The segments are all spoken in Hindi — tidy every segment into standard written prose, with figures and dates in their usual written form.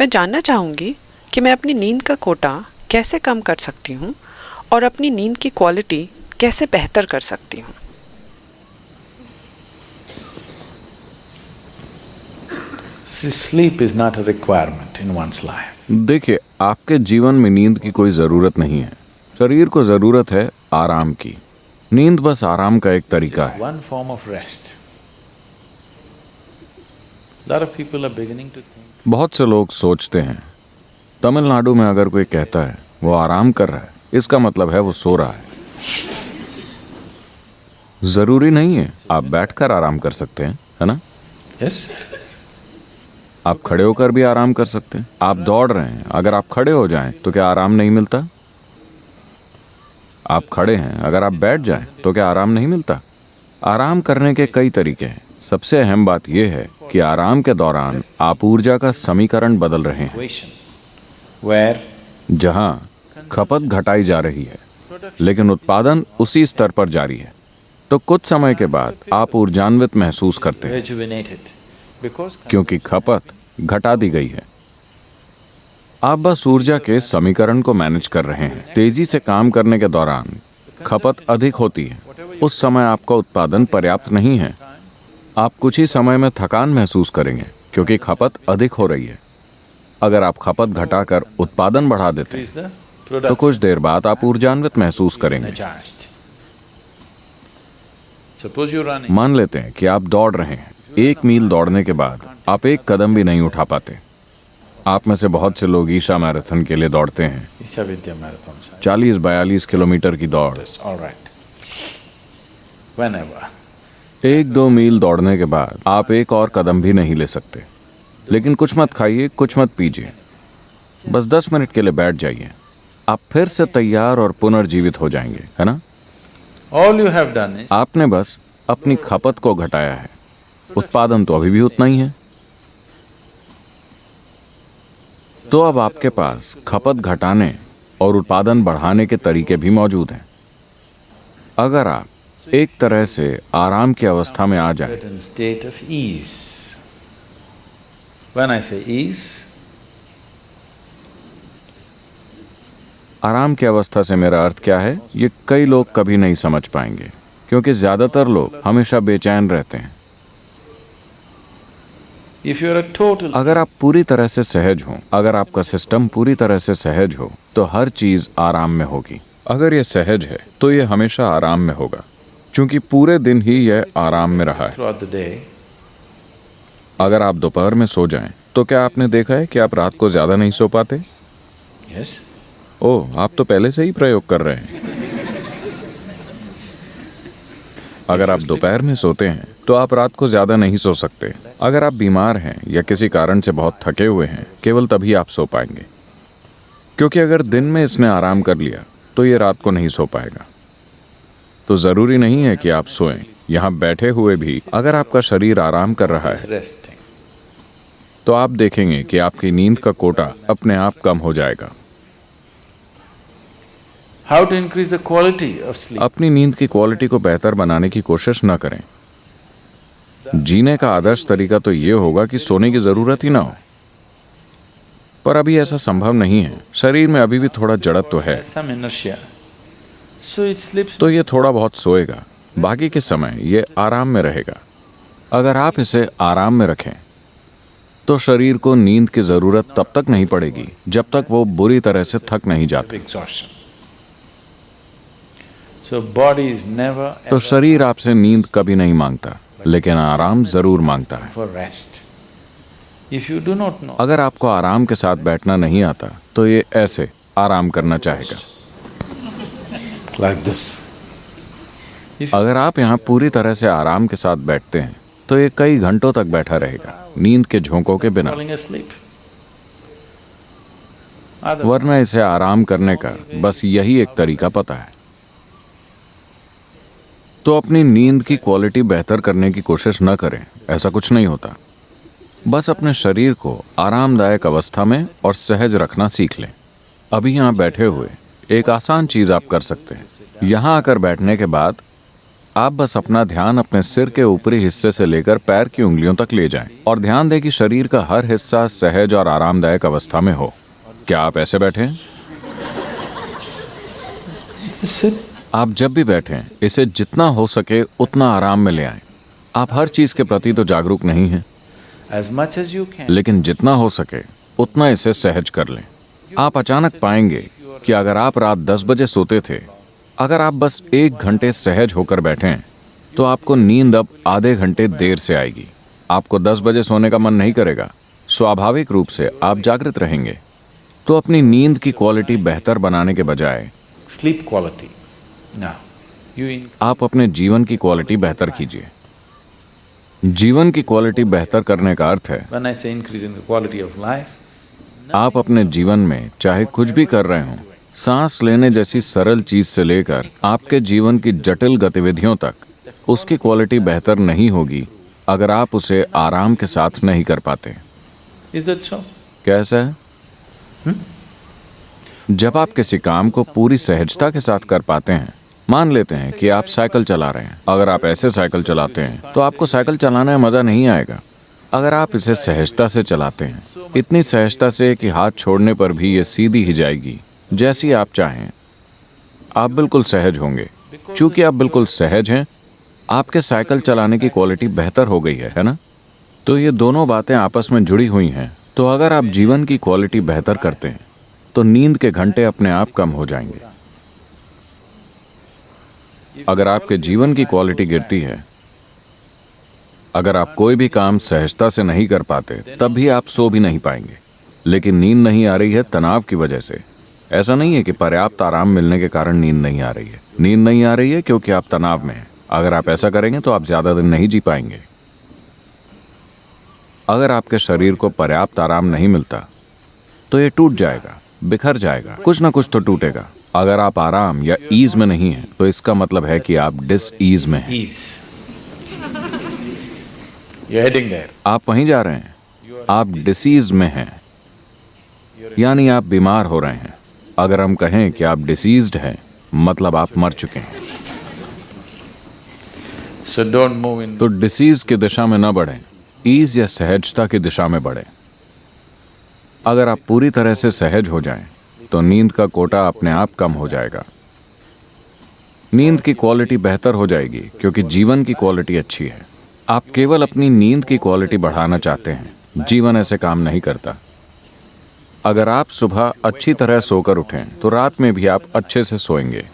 मैं जानना चाहूँगी कि मैं अपनी नींद का कोटा कैसे कम कर सकती हूँ और अपनी नींद की क्वालिटी कैसे बेहतर कर सकती हूँ। Sleep is not a requirement in one's life. देखिए, आपके जीवन में नींद की कोई ज़रूरत नहीं है। शरीर को ज़रूरत है आराम की। नींद बस आराम का एक तरीका है। One form of rest. Lot of people are beginning to think. बहुत से लोग सोचते हैं, तमिलनाडु में अगर कोई कहता है वो आराम कर रहा है, इसका मतलब है वो सो रहा है। जरूरी नहीं है, आप बैठकर आराम कर सकते हैं, है ना? Yes. आप खड़े होकर भी आराम कर सकते हैं। आप दौड़ रहे हैं, अगर आप खड़े हो जाएं तो क्या आराम नहीं मिलता? आप खड़े हैं, अगर आप बैठ जाएं तो क्या आराम नहीं मिलता? आराम करने के कई तरीके हैं। सबसे अहम बात यह है कि आराम के दौरान आप ऊर्जा का समीकरण बदल रहे हैं, Where जहां खपत घटाई जा रही है लेकिन उत्पादन उसी स्तर पर जारी है। तो कुछ समय के बाद आप ऊर्जान्वित महसूस करते हैं rejuvenated. Because क्योंकि खपत घटा दी गई है। आप बस ऊर्जा के समीकरण को मैनेज कर रहे हैं। तेजी से काम करने के दौरान खपत अधिक होती है। उस समय आपका उत्पादन पर्याप्त नहीं है। आप कुछ ही समय में थकान महसूस करेंगे क्योंकि खपत अधिक हो रही है। अगर आप खपत घटाकर उत्पादन बढ़ा देते is हैं the तो कुछ देर बाद आप ऊर्जान्वित महसूस करेंगे। energized. Suppose you're running. मान लेते हैं कि आप दौड़ रहे हैं। 1 मील दौड़ने के बाद आप एक कदम भी नहीं उठा पाते। आप में से बहुत से लोग ईशा मैराथन के लिए दौड़ते हैं, Isha Vidya Marathon. 40-42 किलोमीटर की दौड़। All right. Whenever. 1-2 मील दौड़ने के बाद आप एक और कदम भी नहीं ले सकते। लेकिन कुछ मत खाइए, कुछ मत पीजिए, बस 10 मिनट के लिए बैठ जाइए। आप फिर से तैयार और पुनर्जीवित हो जाएंगे, है ना? All you have done is आपने बस अपनी खपत को घटाया है, उत्पादन तो अभी भी उतना ही है। तो अब आपके पास खपत घटाने और उत्पादन बढ़ाने के तरीके भी मौजूद हैं। अगर आप एक तरह से आराम की अवस्था में आ जाएं, certain state of ease. When I say ease, आराम की अवस्था से मेरा अर्थ क्या है, ये कई लोग कभी नहीं समझ पाएंगे क्योंकि ज्यादातर लोग हमेशा बेचैन रहते हैं। if you're a total अगर आप पूरी तरह से सहज हो, अगर आपका सिस्टम पूरी तरह से सहज हो तो हर चीज आराम में होगी। अगर ये सहज है तो ये हमेशा आराम में होगा क्योंकि पूरे दिन ही यह आराम में रहा है। throughout the day, अगर आप दोपहर में सो जाएं तो क्या आपने देखा है कि आप रात को ज्यादा नहीं सो पाते? yes, ओह, आप तो पहले से ही प्रयोग कर रहे हैं। अगर आप दोपहर में सोते हैं तो आप रात को ज्यादा नहीं सो सकते। अगर आप बीमार हैं या किसी कारण से बहुत थके हुए हैं, केवल तभी आप सो पाएंगे क्योंकि अगर दिन में इसने आराम कर लिया तो ये रात को नहीं सो पाएगा। तो जरूरी नहीं है कि आप सोएं। यहाँ बैठे हुए भी अगर आपका शरीर आराम कर रहा है resting. तो आप देखेंगे कि आपकी नींद का कोटा अपने आप कम हो जाएगा। How to increase the quality of sleep? अपनी नींद की क्वालिटी को बेहतर बनाने की कोशिश न करें। जीने का आदर्श तरीका तो ये होगा कि सोने की जरूरत ही ना हो, पर अभी ऐसा संभव नहीं है। शरीर में अभी भी थोड़ा जड़त तो है, Some inertia. So it sleeps. तो ये थोड़ा बहुत सोएगा, बाकी के समय ये आराम में रहेगा। अगर आप इसे आराम में रखें तो शरीर को नींद की जरूरत तब तक नहीं पड़ेगी जब तक वो बुरी तरह से थक नहीं जाते। Exhaustion. So body is never तो ever शरीर आपसे नींद कभी नहीं मांगता, लेकिन आराम जरूर मांगता है। for rest. If you do not know, अगर आपको आराम के साथ बैठना नहीं आता तो ये ऐसे आराम करना चाहेगा। like this. अगर आप यहाँ पूरी तरह से आराम के साथ बैठते हैं तो ये कई घंटों तक बैठा रहेगा, नींद के झोंकों के बिना। Falling asleep. वरना इसे आराम करने का बस यही एक तरीका पता है। तो अपनी नींद की क्वालिटी बेहतर करने की कोशिश न करें, ऐसा कुछ नहीं होता। बस अपने शरीर को आरामदायक अवस्था में और सहज रखना सीख लें। अभी यहाँ बैठे हुए एक आसान चीज आप कर सकते हैं। यहाँ आकर बैठने के बाद आप बस अपना ध्यान अपने सिर के ऊपरी हिस्से से लेकर पैर की उंगलियों तक ले जाएं और ध्यान दें कि शरीर का हर हिस्सा सहज और आरामदायक अवस्था में हो। क्या आप ऐसे बैठे? आप जब भी बैठें, इसे जितना हो सके उतना आराम में ले आएं। आप हर चीज के प्रति तो जागरूक नहीं हैं, As much as you can. लेकिन जितना हो सके उतना इसे सहज कर लें। आप अचानक पाएंगे कि अगर आप रात 10 बजे सोते थे, अगर आप बस 1 घंटे सहज होकर बैठें तो आपको नींद अब आधे घंटे देर से आएगी। आपको 10 बजे सोने का मन नहीं करेगा, स्वाभाविक रूप से आप जागृत रहेंगे। तो अपनी नींद की क्वालिटी बेहतर बनाने के बजाय Sleep quality. Now, आप अपने जीवन की क्वालिटी बेहतर कीजिए। जीवन की क्वालिटी बेहतर करने का अर्थ है when I say increase in the quality of life, आप अपने जीवन में चाहे कुछ भी कर रहे हों, सांस लेने जैसी सरल चीज से लेकर आपके जीवन की जटिल गतिविधियों तक, उसकी क्वालिटी बेहतर नहीं होगी अगर आप उसे आराम के साथ नहीं कर पाते। is that so? कैसा है? जब आप किसी काम को पूरी सहजता के साथ कर पाते हैं, मान लेते हैं कि आप साइकिल चला रहे हैं। अगर आप ऐसे साइकिल चलाते हैं तो आपको साइकिल चलाने में मजा नहीं आएगा। अगर आप इसे सहजता से चलाते हैं, इतनी सहजता से कि हाथ छोड़ने पर भी ये सीधी ही जाएगी जैसी आप चाहें, आप बिल्कुल सहज होंगे। चूंकि आप बिल्कुल सहज हैं, आपके साइकिल चलाने की क्वालिटी बेहतर हो गई है ना? तो ये दोनों बातें आपस में जुड़ी हुई हैं। तो अगर आप जीवन की क्वालिटी बेहतर करते हैं तो नींद के घंटे अपने आप कम हो जाएंगे। अगर आपके जीवन की क्वालिटी गिरती है, अगर आप कोई भी काम सहजता से नहीं कर पाते, तब भी आप सो भी नहीं पाएंगे। लेकिन नींद नहीं आ रही है तनाव की वजह से। ऐसा नहीं है कि पर्याप्त आराम मिलने के कारण नींद नहीं आ रही है। नींद नहीं आ रही है क्योंकि आप तनाव में हैं। अगर आप ऐसा करेंगे तो आप ज्यादा दिन नहीं जी पाएंगे। अगर आपके शरीर को पर्याप्त आराम नहीं मिलता तो ये टूट जाएगा, बिखर जाएगा, कुछ ना कुछ तो टूटेगा। अगर आप आराम या ईज में नहीं हैं, तो इसका मतलब है कि आप डिस ईज में हैं। ease. You're heading there. आप वहीं जा रहे हैं, आप डिसीज में हैं, यानी आप बीमार हो रहे हैं। अगर हम कहें कि आप डिसीज्ड हैं, मतलब आप मर चुके हैं। So don't move in. तो डिसीज की दिशा में न बढ़ें, ईज या सहजता की दिशा में बढ़ें। अगर आप पूरी तरह से सहज हो जाएं, तो नींद का कोटा अपने आप कम हो जाएगा। नींद की क्वालिटी बेहतर हो जाएगी क्योंकि जीवन की क्वालिटी अच्छी है। आप केवल अपनी नींद की क्वालिटी बढ़ाना चाहते हैं। जीवन ऐसे काम नहीं करता। अगर आप सुबह अच्छी तरह सोकर उठें तो रात में भी आप अच्छे से सोएंगे।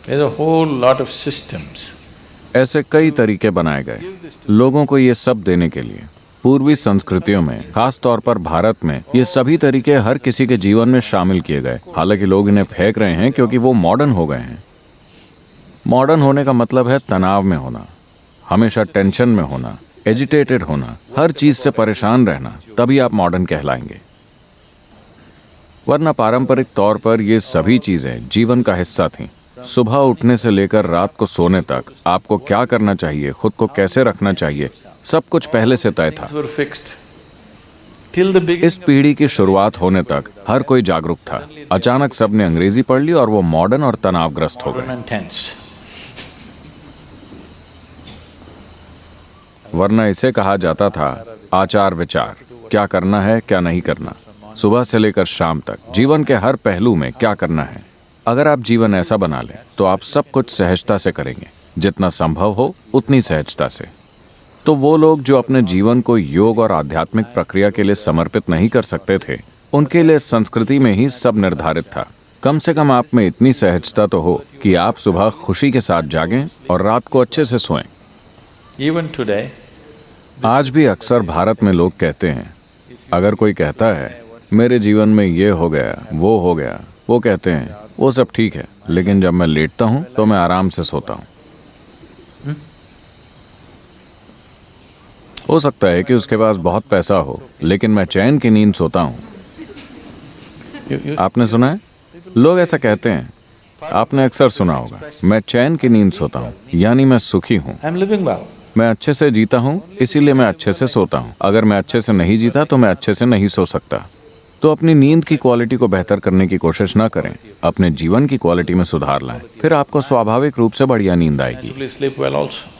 There's a whole lot of systems. ऐसे कई तरीके बनाए गए लोगों को ये सब देने के लिए। पूर्वी संस्कृतियों में, खास तौर पर भारत में, ये सभी तरीके हर किसी के जीवन में शामिल किए गए। हालांकि लोग इन्हें फेंक रहे हैं क्योंकि वो मॉडर्न हो गए हैं। मॉडर्न होने का मतलब है तनाव में होना, हमेशा टेंशन में होना, एजिटेटेड होना, हर चीज से परेशान रहना, तभी आप मॉडर्न कहलाएंगे। वरना पारंपरिक तौर पर ये सभी चीजें जीवन का हिस्सा थीं। सुबह उठने से लेकर रात को सोने तक आपको क्या करना चाहिए, खुद को कैसे रखना चाहिए, सब कुछ पहले से तय था। Things were fixed. Till the beginning. इस पीढ़ी की शुरुआत होने तक हर कोई जागरूक था। अचानक सबने अंग्रेजी पढ़ ली और वो मॉडर्न और तनावग्रस्त हो गए। Modern and tense. वरना इसे कहा जाता था आचार विचार, क्या करना है क्या नहीं करना, सुबह से लेकर शाम तक जीवन के हर पहलू में क्या करना है। अगर आप जीवन ऐसा बना लें तो आप सब कुछ सहजता से करेंगे, जितना संभव हो उतनी सहजता से। तो वो लोग जो अपने जीवन को योग और आध्यात्मिक प्रक्रिया के लिए समर्पित नहीं कर सकते थे, उनके लिए संस्कृति में ही सब निर्धारित था। कम से कम आप में इतनी सहजता तो हो कि आप सुबह खुशी के साथ जागें और रात को अच्छे से सोएं। Even today, आज भी अक्सर भारत में लोग कहते हैं, अगर कोई कहता है मेरे जीवन में ये हो गया वो हो गया, वो कहते हैं वो सब ठीक है, लेकिन जब मैं लेटता हूँ तो मैं आराम से सोता हूँ। हो सकता है कि उसके पास बहुत पैसा हो, लेकिन मैं चैन की नींद सोता हूँ। आपने सुना है? लोग ऐसा कहते हैं। आपने अक्सर सुना होगा, मैं चैन की नींद सोता हूँ, यानी मैं सुखी हूँ, I'm living well. मैं अच्छे से जीता हूँ, इसीलिए मैं अच्छे से सोता हूँ। अगर मैं अच्छे से नहीं जीता तो मैं अच्छे से नहीं सो सकता। तो अपनी नींद की क्वालिटी को बेहतर करने की कोशिश न करें, अपने जीवन की क्वालिटी में सुधार लाएं, फिर आपको स्वाभाविक रूप से बढ़िया नींद आएगी। Sleep well also.